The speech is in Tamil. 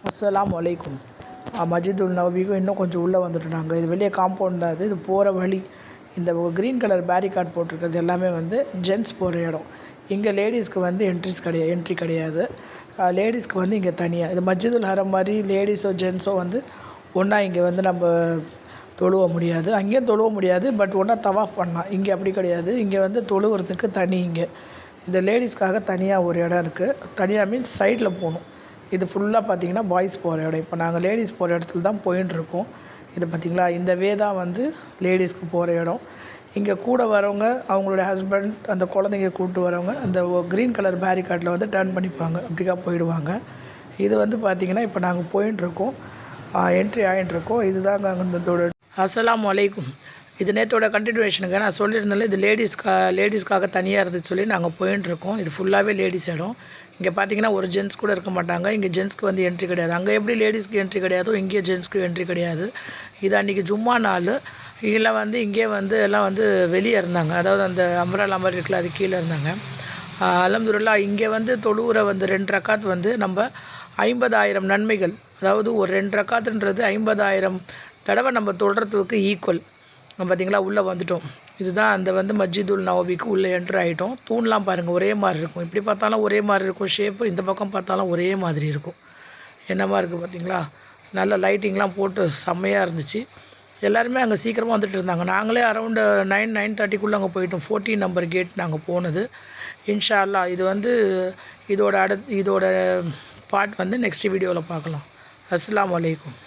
அஸ்ஸலாமு அலைக்கும். மஸ்ஜிதுல் நபவிக்கும் இன்னும் கொஞ்சம் உள்ளே வந்துட்டோம் நாங்கள். இது வெளியே காம்பவுண்ட் தான். இது போகிற வழி. இந்த க்ரீன் கலர் பேரிகார்ட் போட்டிருக்கிறது எல்லாமே வந்து ஜென்ட்ஸ் போகிற இடம். இங்கே லேடிஸ்க்கு வந்து என்ட்ரி கிடையாது. லேடிஸ்க்கு வந்து இங்கே தனியாக. இது மஸ்ஜிதுல் ஹரம் மாதிரி லேடிஸோ ஜென்ட்ஸோ வந்து ஒன்றா இங்கே வந்து நம்ம தொழுவ முடியாது. அங்கேயும் தொழுவ முடியாது. பட் ஒன்றா தவாஃப் பண்ணலாம். இங்கே அப்படி கிடையாது. இங்கே வந்து தொழுவுறதுக்கு தனி. இங்கே இந்த லேடிஸ்க்காக தனியாக ஒரு இடம் இருக்குது. தனியாக மீன்ஸ் சைடில் போகணும். இது ஃபுல்லாக பார்த்திங்கன்னா பாய்ஸ் போகிற இடம். இப்போ நாங்கள் லேடிஸ் போகிற இடத்துல தான் போயின்ட்டுருக்கோம். இது பார்த்திங்களா, இந்த வே தான் வந்து லேடிஸ்க்கு போகிற இடம். இங்கே கூட வரவங்க அவங்களோட ஹஸ்பண்ட் அந்த குழந்தைங்க கூப்பிட்டு வரவங்க அந்த க்ரீன் கலர் பேரிகார்டில் வந்து டர்ன் பண்ணிப்பாங்க, அப்படிக்கா போயிடுவாங்க. இது வந்து பார்த்திங்கன்னா இப்போ நாங்கள் போயின்ட்டுருக்கோம், என்ட்ரி ஆகிட்டுருக்கோம். இதுதாங்க அங்கே அஸ்ஸலாமு அலைக்கும். இது நேற்றோட கண்டினியூவேஷனுங்க. நான் சொல்லியிருந்தால இது லேடிஸ்க்காக தனியாக இருந்துச்சு சொல்லி நாங்கள் போயின்ட்டுருக்கோம். இது ஃபுல்லாகவே லேடிஸ் இடம். இங்கே பார்த்தீங்கன்னா ஒரு ஜென்ட்ஸ் கூட இருக்க மாட்டாங்க. இங்கே ஜென்ட்ஸ்க்கு வந்து என்ட்ரி கிடையாது. அங்கே எப்படி லேடிஸ்க்கு என்ட்ரி கிடையாதோ இங்கேயே ஜென்ட்ஸ்க்கு என்ட்ரி கிடையாது. இது அன்றைக்கி ஜும்மா நாள். இதில் வந்து இங்கே வந்து எல்லாம் வந்து வெளியே இருந்தாங்க. அதாவது அந்த அம்ப்ரல்லா மாதிரி இருக்குல்ல, அது கீழே இருந்தாங்க. அல்ஹம்துலில்லாஹ் இங்கே வந்து தொழுவுற வந்து 2 ரக்காத் வந்து நம்ம 50,000 நன்மைகள். அதாவது ஒரு 2 ரக்காத்துன்றது 50,000 தடவை நம்ம தொழுறதுக்கு ஈக்குவல். பார்த்திங்களா, உள்ளே வந்துட்டோம். இதுதான் அந்த வந்து மஸ்ஜிதுல் நபவிக்கு உள்ளே என்ட்ரு ஆகிட்டோம். தூண்லாம் பாருங்கள் ஒரே மாதிரி இருக்கும். இப்படி பார்த்தாலும் ஒரே மாதிரி இருக்கும் ஷேப்பு. இந்த பக்கம் பார்த்தாலும் ஒரே மாதிரி இருக்கும். என்னமா இருக்குது பார்த்திங்களா. நல்ல லைட்டிங்லாம் போட்டு செம்மையாக இருந்துச்சு. எல்லாருமே அங்கே சீக்கிரமாக வந்துட்டு இருந்தாங்க. நாங்களே அரௌண்டு 9:30க்குள்ளே அங்கே போயிட்டோம். 14 நம்பர் கேட் நாங்கள் போனது. இன்ஷா அல்லாஹ் இது வந்து இதோட பார்ட் வந்து நெக்ஸ்ட் வீடியோவில் பார்க்கலாம். அஸ்ஸலாமு அலைக்கும்.